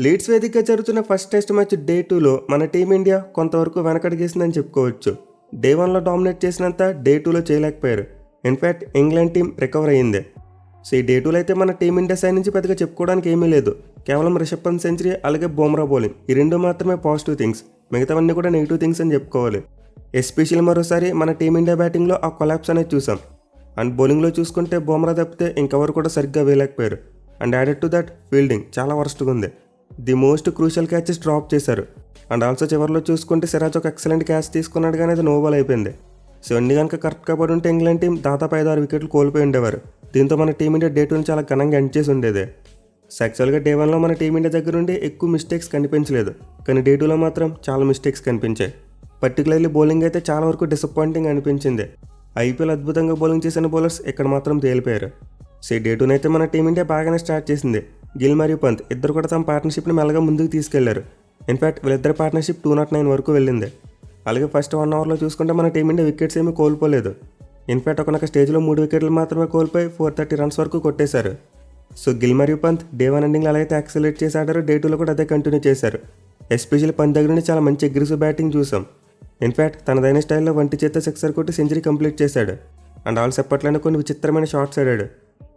Leads వేదికగా జరుగుతున్న first test match day 2లో మన టీమిండియా కొంతవరకు వెనకడిగేసిందని చెప్పుకోవచ్చు. డే 1లో డామినేట్ చేసినంత డే 2లో చేయలేకపోయారు. ఇన్ఫ్యాక్ట్ ఇంగ్లాండ్ టీం రికవర్ అయ్యింది. సో ఈ డే 2లో అయితే మన టీమిండియా సైడ్ నుంచి పెద్దగా చెప్పుకోవడానికి ఏమీ లేదు. కేవలం రిషబ్ పంత్ సెంచరీ అలాగే బుమ్రా బౌలింగ్ ఈ రెండు మాత్రమే పాజిటివ్ థింగ్స్, మిగతావన్నీ కూడా నెగిటివ్ థింగ్స్ అని చెప్పుకోవాలి. ఎస్పెషల్లీ మరోసారి మన టీమిండియా బ్యాటింగ్లో ఆ కొలాప్స్ అనేది చూసాం. అండ్ బౌలింగ్లో చూసుకుంటే బుమ్రా తప్పితే ఇంకెవరు కూడా సరిగ్గా వేయలేకపోయారు. And added to that fielding చాలా వరస్ట్గా ఉంది. The most crucial catches drop చేశారు. అండ్ ఆల్సో చివరిలో చూసుకుంటే సిరాజ్ ఒక ఎక్సలెంట్ క్యాచ్ తీసుకున్నాడు, కానీ అది నో బాల్ అయిపోయింది. సో అన్ని కనుక కరెక్ట్గా పడి ఉంటే ఇంగ్లాండ్ టీం దాదాపు 5-6 వికెట్లు కోల్పోయి ఉండేవారు. దీంతో మన టీమిండియా డే 2ని చాలా ఘనంగా ఎండ్ చేసి ఉండేది. యాక్చువల్గా డే 1లో మన టీమిండియా దగ్గర నుండి ఎక్కువ మిస్టేక్స్ కనిపించలేదు, కానీ డే 2లో మాత్రం చాలా మిస్టేక్స్ కనిపించాయి. పర్టికులర్లీ బౌలింగ్ అయితే చాలా వరకు డిసప్పాయింటింగ్ అనిపించింది. ఐపీఎల్ అద్భుతంగా బౌలింగ్ చేసిన బౌలర్స్ ఇక్కడ మాత్రం తేలిపోయారు. సో డే 2 అయితే మన టీమిండియా బాగానే స్టార్ట్ చేసింది. గిల్ మరియు పంత్ ఇద్దరు కూడా తమ పార్ట్నర్షిప్ని మెల్లగా ముందుకు తీసుకెళ్లారు. ఇన్ఫాక్ట్ వీళ్ళిద్దరి పార్ట్నర్షిప్ 209 వరకు వెళ్ళింది. అలాగే ఫస్ట్ 1 ఓవర్లో చూసుకుంటే మన టీమిండియా వికెట్స్ ఏమీ కోల్పోలేదు. ఇన్ఫాక్ట్ ఒకనొక స్టేజ్లో 3 వికెట్లు మాత్రమే కోల్పోయి 430 రన్స్ వరకు కొట్టేశారు. సో గిల్ మరియు పంత్ డే 1 ఎండింగ్లో ఎలా అయితే యాక్సిలేట్ చేసి ఆడారో డే 2లో కూడా అదే కంటిన్యూ చేశారు. ఎస్పెషల్లీ పంత్ దగ్గర నుండి చాలా మంచి అగ్రెసివ్ బ్యాటింగ్ చూసాం. ఇన్ఫాక్ట్ తనదైన స్టైల్లో వంటి చేత సిక్సర్ కొట్టి సెంచరీ కంప్లీట్ చేశాడు. అండ్ ఆల్సో ఎప్పట్లోనే కొన్ని విచిత్రమైన షాట్స్ ఆడాడు.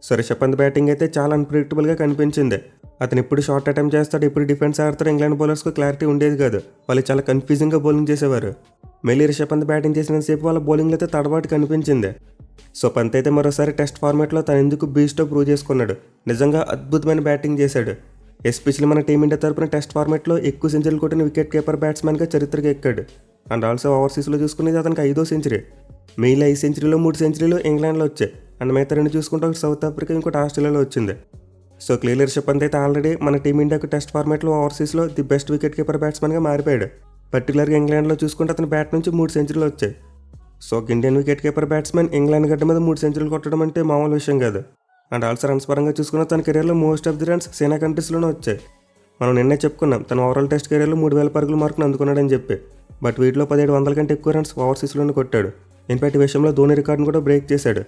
సో రిషబ్ పంత్ బ్యాటింగ్ అయితే చాలా అన్ప్రెడిక్టబుల్గా కనిపించింది. అతను ఎప్పుడు షార్ట్ అటెంప్ట్ చేస్తాడు, ఎప్పుడు డిఫెన్స్ ఆడతాడు, ఇంగ్లాండ్ బౌలర్స్కు క్లారిటీ ఉండేది కాదు. వాళ్ళు చాలా కన్ఫ్యూజింగ్గా బౌలింగ్ చేసేవారు. మళ్ళీ రిషబ్ పంత్ బ్యాటింగ్ చేసినంతసేపు వాళ్ళ బౌలింగ్లో అయితే తడబాటు కనిపించింది. సో పంత్ అయితే మరోసారి టెస్ట్ ఫార్మాట్లో తను ఎందుకు బీస్టో ప్రూవ్ చేసుకున్నాడు. నిజంగా అద్భుతమైన బ్యాటింగ్ చేశాడు. ఎస్పెషల్లీ మన టీమిండియా తరపున టెస్ట్ ఫార్మాట్లో ఎక్కువ సెంచరీలు కొట్టిన వికెట్ కీపర్ బ్యాట్స్మెన్గా చరిత్రగా ఎక్కాడు. అండ్ ఆల్సో ఓవర్సీస్లో చూసుకునేది అతనికి 5వ సెంచరీ. మెయిన్ 5 సెంచరీలో 3 సెంచరీలు ఇంగ్లాండ్లో వచ్చాయి. అండ్ మిగతా 2 చూసుకుంటే ఒకటి సౌత్ ఆఫ్రికా, ఇంకోటి ఆస్ట్రేలియాలో వచ్చింది. సో క్లియర్లీ రిషబ్ పంత్ అయితే ఆల్రెడీ మన టీమిండియాకు టెస్ట్ ఫార్మాట్లో ఓవర్సీస్లో ది బెస్ట్ వికెట్ కీపర్ బ్యాట్స్మెన్గా మారిపోయాడు. పర్టికులర్గా ఇంగ్లాండ్లో చూసుకుంటే అతని బ్యాట్ నుంచి 3 సెంచరీలు వచ్చాయి. So Indian wicket keeper batsmen England గడ్డ మీద 3 సెంచరీలు కొట్టడం అంటే మామూలు విషయం కాదు. అండ్ ఆల్సో రన్స్ పరంగా చూసుకున్న తన కెరీర్లో మోస్ట్ ఆఫ్ ది రన్స్ సేనా కంట్రీస్లోనే వచ్చాయి. మనం నిన్నే చెప్పుకున్నాం తన ఓవరాల్ టెస్ట్ కెరీర్లో 3000 పరుగుల మార్కును అందుకున్నాడని చెప్పి. బట్ వీటిలో 1700 కంటే ఎక్కువ రన్స్ ఓవర్సీస్లోనే కొట్టాడు. ఇన్ఫాక్ట్ ఈ విషయంలో ధోని రికార్డును కూడా బ్రేక్ చేశాడు.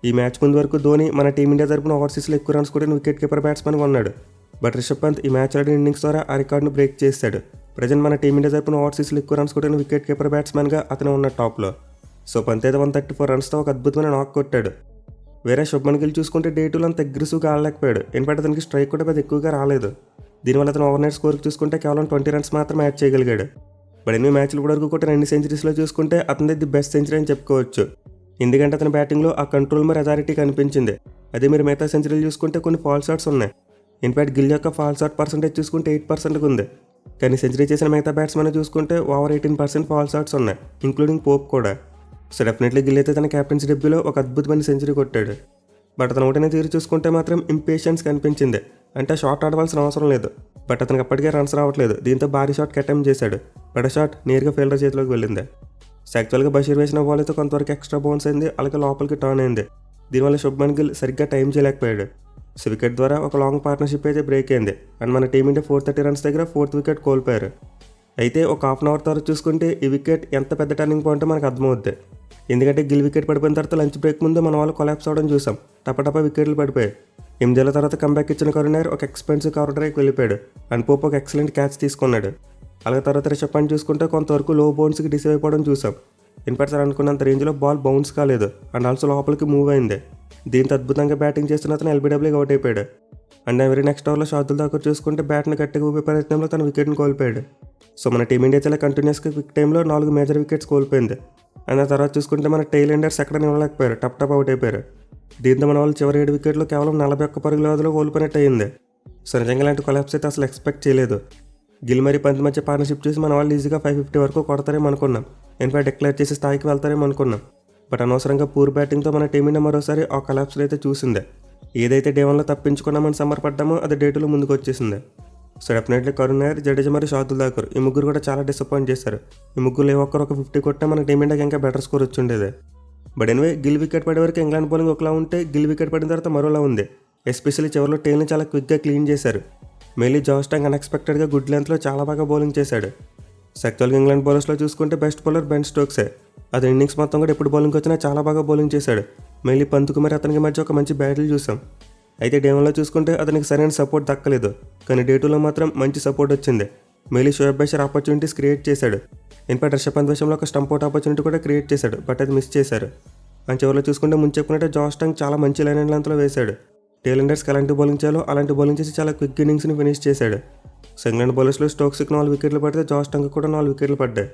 ఈ మ్యాచ్ ముందు వరకు ధోని మన టీమిండియా తరపున ఓవర్సీస్లో ఎక్కువ రన్స్ కొట్టిన వికెట్ కీపర్ బ్యాట్స్మెన్గా ఉన్నాడు. బట్ రిషబ్ పంత్ ఈ మ్యాచ్ ఆడిన ఇన్నింగ్స్ ద్వారా ఆ రికార్డును బ్రేక్ చేశాడు. ప్రజెంట్ మన టీమిండియా తరపున ఓవర్సీస్లో ఎక్కువ రన్స్ కొట్టిన వికెట్ కీపర్ బ్యాట్స్మెన్గా అతను ఉన్న టాప్లో. సో పంత్ అయితే 134 రన్స్తో ఒక అద్భుతమైన నాక్ కొట్టాడు. వేరే శుభ్మన్ గిల్ చూసుకుంటే డే 2లో అంత అగ్రెసివ్గా ఆడలేకపోయాడు. ఇన్ఫాక్ట్ అతనికి స్ట్రైక్ కూడా పెద్ద ఎక్కువగా రాలేదు. దీనివల్ల అతను ఓవర్నైట్ స్కోర్కి చూసుకుంటే కేవలం 20 రన్స్ మాత్రం యాడ్ చేయగలిగాడు. బట్ 8 మ్యాచ్లు కూడా వరకు కొట్టిన 2 సెంచరీస్లో చూసుకుంటే అతనిది ది బెస్ట్ సెంచరీ అని చెప్పుకోవచ్చు. ఎందుకంటే అతని బ్యాటింగ్లో ఆ కంట్రోల్ మరి అథారిటీ కనిపించింది. అదే మీరు మిగతా సెంచరీలు చూసుకుంటే కొన్ని ఫాల్ షాట్స్ ఉన్నాయి. ఇన్ఫాక్ట్ గిల్ యొక్క ఫాల్ షాట్ పర్సెంటేజ్ చూసుకుంటే 8% ఉంది. కానీ సెంచరీ చేసిన మిగతా బ్యాట్స్మెన్ చూసుకుంటే ఓవర్ 18% ఫాల్ షాట్స్ ఉన్నాయి, ఇంక్లూడింగ్ పోప్ కూడా. సో డెఫినెట్లీ గిల్ అయితే తన క్యాప్టెన్సీ డెబ్యూలో ఒక అద్భుతమైన సెంచరీ కొట్టాడు. బట్ అతను ఒకటనే తీరు చూసుకుంటే మాత్రం ఇంపేషన్స్ కనిపించింది. అంటే షాట్ ఆడవలసిన అవసరం లేదు, బట్ అతనికి అప్పటికే రన్స్ రావట్లేదు. దీంతో భారీ షాట్కి అటెంప్ట్ చేశాడు. బట్ ఆ షాట్ నేరుగా ఫీల్డర్ చేతిలోకి వెళ్ళింది. యాక్చువల్గా బషీర్ వేసిన బాల్ అయితే కొంతవరకు ఎక్స్ట్రా బౌన్స్ అయింది, అలాగే లోపలికి టర్న్ అయింది. దీనివల్ల శుభ్మన్ గిల్ సరిగ్గా టైం చేయలేకపోయాడు. సో వికెట్ ద్వారా ఒక లాంగ్ పార్ట్నర్షిప్ అయితే బ్రేక్ అయింది. అండ్ మన టీమిండియా 430 రన్స్ దగ్గర 4th వికెట్ కోల్పోయారు. అయితే ఒక హాఫ్ అన్ అవర్ తర్వాత చూసుకుంటే ఈ వికెట్ ఎంత పెద్ద టర్నింగ్ పాయింట్ మనకు అర్థమవుద్ది. ఎందుకంటే గిల్ వికెట్ పడిపోయిన తర్వాత లంచ్ బ్రేక్ ముందు మన వాళ్ళు కొలాప్స్ అవడం చూసాం. టపటపా వికెట్లు పడిపోయాయి. 8 ఏళ్ల తర్వాత కంబ్యాక్ ఇచ్చిన కరుణ్ నాయర్ ఒక ఎక్స్పెన్సివ్ కవర్ డ్రైవ్కి వెళ్ళిపోయాడు. అండ్ పోప్ ఒక ఎక్సలెంట్ క్యాచ్ తీసుకున్నాడు. అలాగే తర్వాత రిషబ్ పంత్ చూసుకుంటే కొంతవరకు లో బౌన్స్కి డిసైవ్ అయిపోవడం చూసాం. ఇన్ఫాక్ట్ సార్ అనుకున్నంత రేంజ్లో బాల్ బౌన్స్ కాలేదు. అండ్ ఆల్సో లోపలికి మూవ్ అయింది. దీంతో అద్భుతంగా బ్యాటింగ్ చేస్తున్న అతను ఎల్బీడబ్ల్యూగా అవుట్ అయిపోయాడు. అండ్ ఎవరి నెక్స్ట్ ఓవర్లో షార్దుల్ ఠాకూర్ చూసుకుంటే బ్యాట్ని గట్టిగా ఊపే ప్రయత్నంలో తన వికెట్ని కోల్పోయాడు. సో మన టీమిండియా చాలా కంటిన్యూస్గా క్విక్ టైంలో 4 మేజర్ వికెట్స్ కోల్పోయింది. అండ్ ఆ తర్వాత చూసుకుంటే మన టైల్ ఎండర్స్ ఎక్కడ నిలవలేకపోయారు, టప్ అవుట్ అయిపోయారు. దీంతో మన వాళ్ళు చివరి 7 వికెట్లు కేవలం 41 పరుగుల వ్యవధిలో కోల్పోయినట్టు అయింది. సో నిజంగా ఇలాంటి కొలాప్స్ అయితే అసలు ఎక్స్పెక్ట్ చేయలేదు. గిల్ మరి పంత్ మధ్య పార్ట్నర్షిప్ చూసి మన వాళ్ళు ఈజీగా 550 వరకు కొడతారేమో అనుకున్నాం. ఇన్ఫాక్ట్ డిక్లేర్ చేసే స్థాయికి వెళ్తారేమో అనుకున్నాం. బట్ అనవసరంగా పూర్ బ్యాటింగ్తో మన టీమిండియా మరోసారి ఆ కొలాప్స్లో అయితే చూసిందే. ఏదైతే డే 1లో తప్పించుకున్నామని సంబరపడ్డామో అది డే 2లో ముందుకు వచ్చేసింది. సో డెఫినెట్లీ కరుణ్ నాయర్, జడేజా మరియు షార్దుల్ ఠాకూర్ ఈ ముగ్గురు కూడా చాలా డిసప్పాయింట్ చేశారు. ఈ ముగ్గురు ఒక్కరు ఒక 50 కొట్టే మన టీమిండియాకి ఇంకా బెటర్ స్కోర్ వచ్చి ఉండేది. బట్ ఎనివే గిల్ వికెట్ పడే వరకు ఇంగ్లాండ్ బౌలింగ్ ఒకలా ఉంటే గిల్ వికెట్ పడిన తర్వాత మరోలా ఉంది. ఎస్పెషల్లీ చివరిలో టైల్ని చాలా క్విక్గా క్లీన్ చేశారు. మెయిన్లీ జాస్ టాంగ్ అన్ఎక్స్పెక్టెడ్గా గుడ్ లెంత్లో చాలా బాగా బౌలింగ్ చేశాడు. యాక్చువల్గా ఇంగ్లాండ్ బౌలర్స్లో చూసుకుంటే బెస్ట్ బౌలర్ బెన్ స్టోక్సే. అది ఇన్నింగ్స్ మొత్తం కూడా ఎప్పుడు బౌలింగ్ వచ్చినా చాలా బాగా బౌలింగ్ చేశాడు. మెయిన్లీ పంత్కు మరి అతనికి మధ్య ఒక మంచి బ్యాటిల్ చూసాం. అయితే డే 1లో చూసుకుంటే అతనికి సరైన సపోర్ట్ దక్కలేదు, కానీ డే 2లో మాత్రం మంచి సపోర్ట్ వచ్చింది. మేలీ షోయబ్ బషీర్ ఆపర్చునిటీస్ క్రియేట్ చేశాడు. ఇన్ఫాక్ట్ రిషబ్ పంత్ విషయంలో ఒక స్టంప్ అవుట్ ఆపర్చునిటీ కూడా క్రియేట్ చేశాడు, బట్ అది మిస్ చేశారు. అండ్ చివరిలో చూసుకుంటే ముందు చెప్పుకుంటే జాష్ టంగ్ చాలా మంచి లైన్ అండ్ లెంత్లో వేశాడు. టేల్ ఎండర్స్కి ఎలాంటి బౌలింగ్ చేయాలో అలాంటి బౌలింగ్ చేసి చాలా క్విక్ ఇన్నింగ్స్ని ఫినిష్ చేశాడు. సో ఇంగ్లాండ్ బౌలర్స్లో స్టోక్స్కి 4 వికెట్లు పడితే జాష్ టంగ్ కూడా 4 వికెట్లు పడ్డాయి.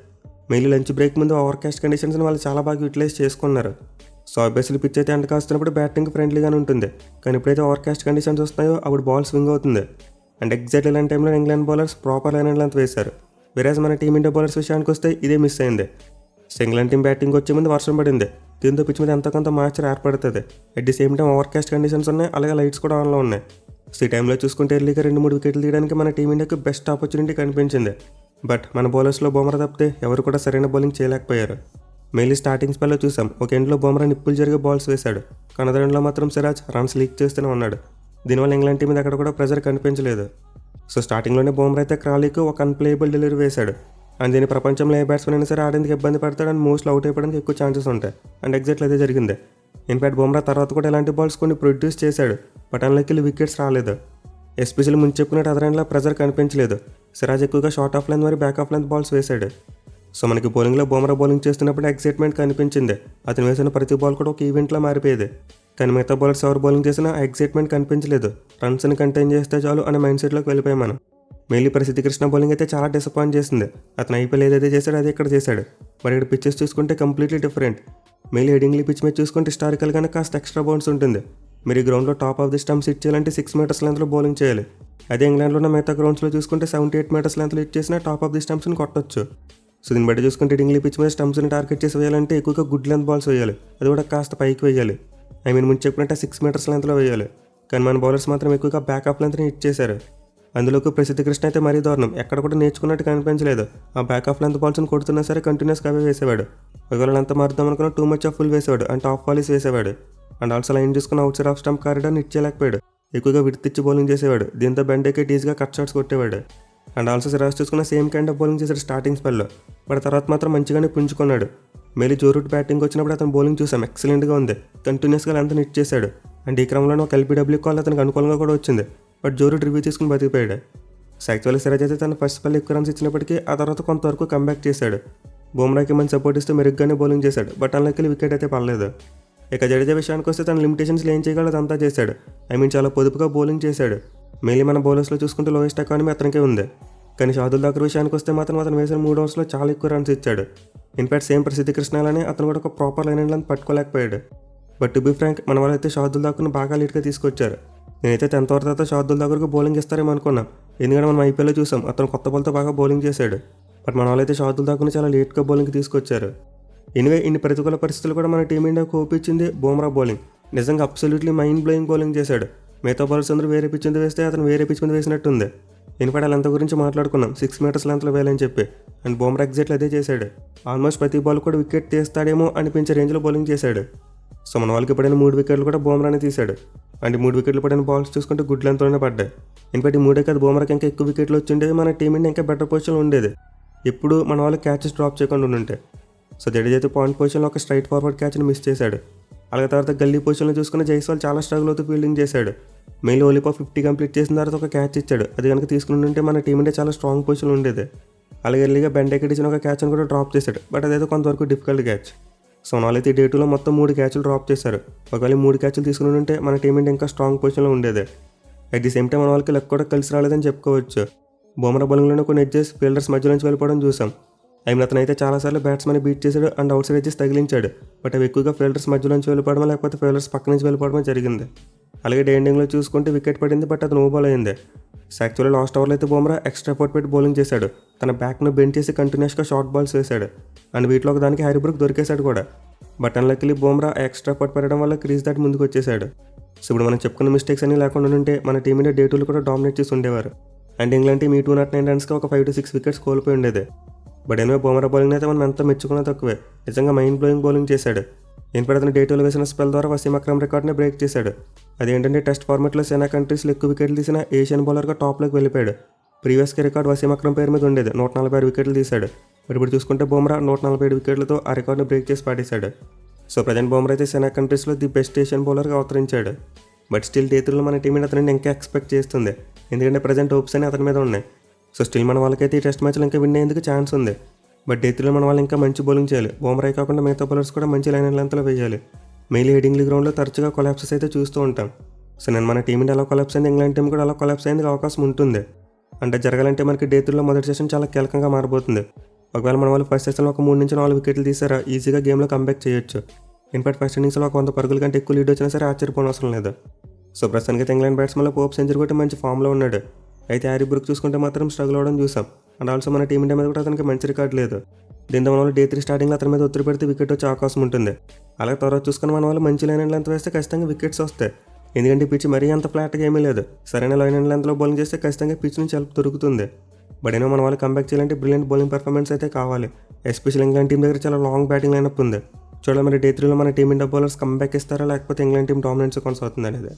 మెయిన్లీ లంచ్ బ్రేక్ ముందు ఓవర్కాస్ట్ కండిషన్స్ని వాళ్ళు చాలా బాగా యూటిలైజ్ చేసుకున్నారు. సో ఆబ్వియస్లీ పిచ్ అయితే ఎండ కాస్తున్నప్పుడు బ్యాటింగ్ ఫ్రెండ్లీగానే ఉంటుంది, కానీ ఎప్పుడైతే ఓవర్కాస్ట్ కండిషన్స్ వస్తాయో అప్పుడు బాల్ స్వింగ్ అవుతుంది. అండ్ ఎగ్జాక్ట్ ఇలాంటి టైంలో England bowlers proper line and length వేశారు. వేరేజ్ మన టీమిండియా బౌలర్స్ విషయానికి వస్తే ఇదే మిస్ అయింది. సో ఇంగ్లాండ్ టీం బ్యాటింగ్ వచ్చే ముందు వర్షం పడింది, దీంతో పిచ్ మీద ఎంతో కొంత మార్చర్ ఏర్పడుతుంది. At the same time Overcast conditions ఉన్నాయి, అలాగే లైట్స్ కూడా ఆన్లో ఉన్నాయి. సో ఈ టైంలో చూసుకుంటే ఎర్లీగా 2-3 వికెట్లు తీయడానికి మన టీమిండియాకి బెస్ట్ ఆపర్చునిటీ కనిపించింది. బట్ మన బౌలర్స్లో బుమ్రా తప్పితే ఎవరు కూడా సరైన బౌలింగ్ చేయలేకపోయారు. మెయిన్లీ స్టార్టింగ్ స్పెల్లో చూసాం, ఒక ఎండ్లో బుమ్రా నిప్పులు జరిగే బాల్స్ వేశాడు, కానీ అదే ఎండ్లో మాత్రం సిరాజ్ రన్స్ లీక్ చేస్తూనే ఉన్నాడు. దీనివల్ల ఇంగ్లాండ్ టీం మీద అక్కడ కూడా ప్రెజర్ కనిపించలేదు. సో స్టార్టింగ్లోనే బుమ్రా అయితే క్రాలీకి ఒక అన్ప్లేయబుల్ డెలివరీ వేశాడు. అండ్ దీని ప్రపంచంలో ఏ బ్యాట్స్మెన్ అయినా సరే ఆడేందుకు ఇబ్బంది పడతాడు అండ్ మోస్ట్లీ అవుట్ అయిపోవడానికి ఎక్కువ ఛాన్సెస్ ఉంటాయి. అండ్ ఎగ్జాక్ట్లీ అదే జరిగింది. ఇన్ఫాక్ట్ బుమ్రా తర్వాత కూడా ఇలాంటి బాల్స్ కొన్ని ప్రొడ్యూస్ చేశాడు, బట్ అన్లక్కీలీ వికెట్స్ రాలేదు. ఎస్పెషల్లీ ముందు చెప్పుకున్నట్టు అదర్ ఎండ్లో ప్రెజర్ కనిపించలేదు. సిరాజ్ ఎక్కువగా షార్ట్ ఆఫ్ లెంత్ మరియు బ్యాక్ ఆఫ్ లెంత్ బాల్స్ వేశాడు. సో మనకి బౌలింగ్లో బుమ్రా బౌలింగ్ చేస్తున్నప్పుడు ఎక్సైట్మెంట్ కనిపించింది. అతను వేసిన ప్రతి బాల్ కూడా ఒక ఈవెంట్లో మారిపోయేది. కానీ మిగతా బౌలర్స్ ఎవరు బౌలింగ్ చేసినా ఎక్సైట్మెంట్ కనిపించలేదు. రన్స్ని కంటైన్ చేస్తే చాలు అనే మైండ్ సెట్లోకి వెళ్ళిపోయాం మనం. మెయిన్లీ ప్రసిద్ధి కృష్ణ బౌలింగ్ అయితే చాలా డిసప్పాయింట్ చేసింది. అతను ఐపీఎల్ ఏదైతే చేశాడో అదే ఇక్కడ చేశాడు, మరి ఇక్కడ పిచ్చెస్ చూసుకుంటే completely different. Mainly Headingley pitch మీద చూసుకుంటే హిస్టారికల్గానే కాస్త ఎక్స్ట్రా బౌన్స్ ఉంటుంది. మీరు ఈ గ్రౌండ్లో top of the stumps hit చేయాలంటే 6 మీటర్స్ లెంత్లో బౌలింగ్ చేయాలి. అదే ఇంగ్లాండ్లో ఉన్న మిగతా గ్రౌండ్స్లో చూసుకుంటే 78 మీటర్స్ లెంత్లో హిట్ చేసినా టాప్ ఆఫ్ ది స్టంప్స్ని కొట్టొచ్చు. సో దీన్ని బట్టి చూసుకుంటే హెడింగ్లీ పిచ్ మీద స్టంప్స్ని టార్గెట్ చేసి వేయాలంటే ఎక్కువగా గుడ్ లెంత్ బాల్స్ వేయాలి, అది కూడా కాస్త పైకి వేయాలి. ముందు చెప్పినట్టే 6 మీటర్స్ లెంత్లో వేయాలి. కానీ మన బౌలర్స్ మాత్రం ఎక్కువగా బ్యాక్ ఆఫ్ లెంత్ని హిట్ చేశారు. అందులోకి ప్రసిద్ధి కృష్ణ అయితే మరీ దారుణం, ఎక్కడ కూడా నేర్చుకున్నట్టు కనిపించలేదు. ఆ బ్యాక్ ఆఫ్ లెంత్ బాల్స్ని కొడుతున్నా సరే కంటిన్యూస్గా అవే వేసేవాడు. ఒకవేళ ఎంత మారుద్దాం అనుకున్నా టూ మచ్ ఆఫ్ ఫుల్ వేసేవాడు అండ్ టాప్ వాలీస్ వేసేవాడు. అండ్ ఆల్సో లైన్ చూసుకుని అవుట్ సైడ్ ఆఫ్ స్టంప్ కారిడార్ని హిట్ చేయలేకపోయాడు, ఎక్కువగా విడితిచ్చి బౌలింగ్ చేసేవాడు. దీంతో బెండేకి ఈజీగా కట్ షాట్స్ కొట్టేవాడు. అండ్ ఆల్సో సిరాజ్ చూసుకున్న సేమ్ కైండ్ ఆఫ్ బౌలింగ్ చేశాడు స్టార్టింగ్ స్పెల్లో, బట్ తర్వాత మాత్రం మంచిగానే పుంజుకున్నాడు. మేలీ జో రూట్ బ్యాటింగ్ వచ్చినప్పుడు అతను బౌలింగ్ చూసాం, ఎక్సలెంట్గా ఉంది. కంటిన్యూస్గా లెంత్ హిట్ చేశాడు. అండ్ ఈ క్రమంలో ఒక ఎల్బీడబ్ల్యూ కాల్ అతనికి అనుకూలంగా కూడా వచ్చింది, బట్ జో రూట్ రివ్యూ తీసుకుని బతికిపోయాడు. సో యాక్చువల్లీ సిరాజ్ అయితే తన ఫస్ట్ స్పెల్ ఎక్కువ రన్స్ ఇచ్చినప్పటికీ ఆ తర్వాత కొంతవరకు కంబ్యాక్ చేశాడు. బుమ్రాకి మంచి సపోర్ట్ ఇస్తూ మెరుగ్గానే బౌలింగ్ చేశాడు, బట్ అన్లక్కీలీ వికెట్ అయితే పడలేదు. ఇక జడేజా విషయానికి వస్తే తన లిమిటేషన్స్లో ఏం చేయగలదు అంతా చేశాడు. చాలా పొదుపుగా బౌలింగ్ చేశాడు. మెయిన్లీ మన బౌలర్స్లో చూసుకుంటే లోయెస్ట్ ఎకానమీ అతనికే ఉంది. కానీ షాదుల్ ఠాకూర్ విషయానికి వస్తే మాత్రం అతను వేసిన 3 ఓవర్స్లో చాలా ఎక్కువ రన్స్ ఇచ్చాడు. ఇన్ఫాక్ట్ సేమ్ ప్రసిద్ధి కృష్ణలానే అతను కూడా ఒక ప్రాపర్ లైన్ అండ్ లెంత్ పట్టుకోలేకపోయాడు. బట్ టు బీ ఫ్రాంక్, మన వాళ్ళు అయితే షాదుల్ ఠాకూర్ని బాగా లీడ్గా తీసుకొచ్చారు. నేనైతే 10th ఓవర్ తర్వాత షాదుల్ ఠాకూర్కి బౌలింగ్ ఇస్తారేమో అనుకున్నాం, ఎందుకంటే మనం ఐపీఎల్లో చూసాం అతను కొత్త బాల్తో బాగా బౌలింగ్ చేశాడు. బట్ మన వాళ్ళైతే షాదుల్ ఠాకూర్ని చాలా లేట్గా బౌలింగ్కి తీసుకొచ్చారు. ఇన్ని ప్రతికూల పరిస్థితులు కూడా మన టీమిండియాకు హోప్ ఇచ్చింది బుమ్రా బౌలింగ్. నిజంగా అబ్సల్యూట్లీ మైండ్ బ్లోయింగ్ బౌలింగ్ చేశాడు. మిగతా బౌలర్స్ అందరూ వేరే పిచ్ మీద వేస్తే అతను వేరే పిచ్ మీద వేసినట్టుంది. ఇన్ఫాక్ట్ లెంత్ గురించి మాట్లాడుకున్నాం, 6 మీటర్స్ లెంత్లో వేయాలని చెప్పి. అండ్ బుమ్రా ఎగ్జాక్ట్లీ అదే చేశాడు. ఆల్మోస్ట్ ప్రతి బాల్ కూడా వికెట్ తీస్తాడేమో అనిపించే రేంజ్లో బౌలింగ్ చేశాడు. సో మన వాళ్ళకి పడిన 3 వికెట్లు కూడా బుమ్రానే తీశాడు. అండ్ 3 వికెట్లు పడిన బాల్స్ చూసుకుంటే గుడ్ లెంత్లోనే పడ్డాయి. ఇన్ఫాక్ట్ ఈ 3 కాదు, బుమ్రాకి ఇంకా ఎక్కువ వికెట్లు వచ్చిండేది, మన టీమిండియా ఇంకా బెటర్ పొజిషన్లో ఉండేది. ఎప్పుడు మన వాళ్ళు క్యాచెస్ డ్రాప్ చేయకుండా ఉంటే. సో జడేజా అయితే పాయింట్ పొజిషన్లో ఒక స్ట్రైట్ ఫార్వర్డ్ క్యాచ్ని మిస్ చేశాడు. అలాగే తర్వాత గల్లీ పొజిషన్లో చూసుకుని జైస్వాల్ చాలా స్ట్రగుల్ అవుతూ ఫీల్డింగ్ చేశాడు. మెయిన్లీ ఓలిపా 50 కంప్లీట్ చేసిన తర్వాత ఒక క్యాచ్ ఇచ్చాడు, అది కనుక తీసుకుని ఉంటే మన టీమిండియా చాలా స్ట్రాంగ్ పొజిషన్లో ఉండేది. అలాగే ఎర్లీగా బెండేకి ఇచ్చిన ఒక క్యాచ్ని కూడా డ్రాప్ చేశాడు, బట్ అదైతే కొంతవరకు డిఫికల్ట్ క్యాచ్. సో వాళ్ళైతే డే 2లో మొత్తం 3 క్యాచ్లు డ్రాప్ చేశారు. ఒకవేళ 3 క్యాచ్లు తీసుకుని ఉంటే మన టీమిండియా ఇంకా స్ట్రాంగ్ పొజిషన్లో ఉండేది. అట్ ది సేమ్ టైం మన వాళ్ళకి లక్ కూడా కలిసి రాలేదని చెప్పుకోవచ్చు. బుమ్రా బౌలింగ్లోనే కొన్ని ఎడ్జెస్ ఫీల్డర్స్ మధ్య నుంచి వెళ్ళిపోవడం చూసాం. అతనైతే చాలాసార్లు బ్యాట్స్మెన్ బీట్ చేశాడు అండ్ అవుట్ సైడ్ ఎడ్జెస్ తగిలించాడు, బట్ అవి ఎక్కువగా ఫీల్డర్స్ మధ్యలోంచి వెళ్ళిపోవడమో లేకపోతే ఫీల్డర్స్ పక్క నుంచి వెళ్ళిపోవడమో జరిగింది. అలాగే డే ఎండింగ్లో చూసుకుంటే వికెట్ పడింది, బట్ అది నో బాల్ అయింది. సో యాక్చువల్లీ లాస్ట్ ఓవర్లో అయితే బుమ్రా ఎక్స్ట్రా ఎఫర్ట్ పెట్టి బౌలింగ్ చేశాడు. తన బ్యాక్ను బెండ్ చేసి కంటిన్యూస్గా షార్ట్ బాల్స్ వేశాడు. అండ్ వీటిలో ఒక దానికి హ్యారీ బ్రూక్ దొరికేశాడు కూడా. But unluckily Bumrah extra effort పెట్టడం వల్ల క్రీజ్ దాటి ముందుకు వచ్చేసాడు. సో ఇప్పుడు మనం చెప్పుకున్న మిస్టేక్స్ అన్ని లేకుండా ఉంటే మన టీమిండియా డే 2లో కూడా డామినేట్ చేసి ఉండేవారు. అండ్ ఇంగ్లాండ్ టీం ఈ 209 రన్స్కి ఒక 5 to 6 వికెట్స్ కోల్పోయి ఉండేది. బట్ బుమ్రా బౌలింగ్ అయితే మనం ఎంత మెచ్చుకున్నా తక్కువే. నిజంగా మైండ్ బ్లోయింగ్ బౌలింగ్ చేశాడు. ఇన్ఫాక్ట్ అతను డే 2లో వేసిన స్పెల్ ద్వారా వసీం అక్రమ్ రికార్డ్ని బ్రేక్ చేశాడు. అదేంటంటే టెస్ట్ ఫార్మాట్లో సేనా కంట్రీస్లో ఎక్కువ వికెట్లు తీసిన ఏషియన్ బౌలర్గా టాప్లోకి వెళ్ళిపోయాడు. ప్రీవియస్గా రికార్డ్ వసీం అక్రమ్ పేరు మీద ఉండేది, 146 వికెట్లు తీశాడు. బట్ ఇప్పుడు చూసుకుంటే బుమ్రా 147 వికెట్లతో ఆ రికార్డ్ని బ్రేక్ చేసి పాటేశాడు. సో ప్రజెంట్ బుమ్రా అయితే సేనా కంట్రీస్లో ది బెస్ట్ ఏషియన్ బౌలర్గా అవతరించాడు. బట్ స్టిల్ డే 3లో మన టీం ఇండియా అతను ఇంకా ఎక్స్పెక్ట్ చేస్తుంది, ఎందుకంటే ప్రజెంట్ హోప్స్ అని అతని మీద ఉన్నాయి. సో స్టిల్ మన వాళ్ళకైతే ఈ టెస్ట్ మ్యాచ్లో ఇంకా విన్ అయ్యేందుకు ఛాన్స్ ఉంది. బట్ డే 3లో మన వాళ్ళు ఇంకా మంచి బౌలింగ్ చేయాలి. బౌమరాయ్ కాకుండా మిగతా బౌలర్స్ కూడా మంచి లైన్ అండ్ లెంత్లో వేయాలి. మెయిన్లీ హెడింగ్లీ గ్రౌండ్లో తరచుగా కొలాప్సెస్ అయితే చూస్తూ ఉంటాం. సో నేను మన టీం ఇండియా అలా కొలాప్స్ అయింది, ఇంగ్లాండ్ టీం కూడా అలా కొలాప్స్ అయ్యేందుకు అవకాశం ఉంటుంది. అంటే జరగాలంటే మనకి డే 3లో మొదటి సెషన్ చాలా కీలకంగా మారబోతుంది. ఒకవేళ మన వాళ్ళు ఫస్ట్ సెషన్లో ఒక 3 నుంచి 4 వికెట్లు తీసారా ఈజీగా గేమ్లో కంబ్యాక్ చేయొచ్చు. ఇన్ఫాక్ట్ ఫస్ట్ ఇన్నింగ్స్లో ఒక 100 పరుగుల కంటే ఎక్కువ లీడ్ వచ్చినా సరే ఆశ్చర్యపోనవసరం లేదు. సో ప్రస్తుతానికి ఇంగ్లాండ్ బ్యాట్స్మెన్లో పోప్ సెంచరీ కొట్టి మంచి ఫామ్లో ఉన్నాడు. అయితే హ్యారీ బ్రూక్ చూసుకుంటే మాత్రం స్ట్రగుల్ అవ్వడం చూసాం. అండ్ ఆల్సో మన టీం ఇండియా మీద కూడా అతనికి మంచి రికార్డ్ లేదు. దీంతో మన వాళ్ళు డే 3 స్టార్టింగ్లో అతని మీద ఒత్తిడి పెడితే వికెట్ వచ్చే అవకాశం ఉంటుంది. అలాగే తర్వాత చూసుకుని మన వాళ్ళు మంచి లైన్ అండ్ లెంత్ వేస్తే ఖచ్చితంగా వికెట్స్ వస్తాయి. ఎందుకంటే పిచ్ మరీ అంత ఫ్లాట్గా ఏమీ లేదు. సరైన లైన్ అండ్ లెంత్లో బౌలింగ్ చేస్తే ఖచ్చితంగా పిచ్ నుంచి హెల్ప్ దొరుకుతుంది. బట్ అయినా మన వాళ్ళు కంబ్యాక్ చేయాలంటే బ్రిలియంట్ బౌలింగ్ పర్ఫార్మెన్స్ అయితే కావాలి. ఎస్పెషల్ ఇంగ్లాండ్ టీం దగ్గర చాలా లాంగ్ బ్యాటింగ్ లైనప్ ఉంది. చూడాలి మరి డే 3లో మన టీం ఇండియా బౌలర్స్ కంబ్యాక్ ఇస్తారా లేకపోతే ఇంగ్లాండ్ టీం డామినెన్స్ కొనసాగుతుంది అనేది.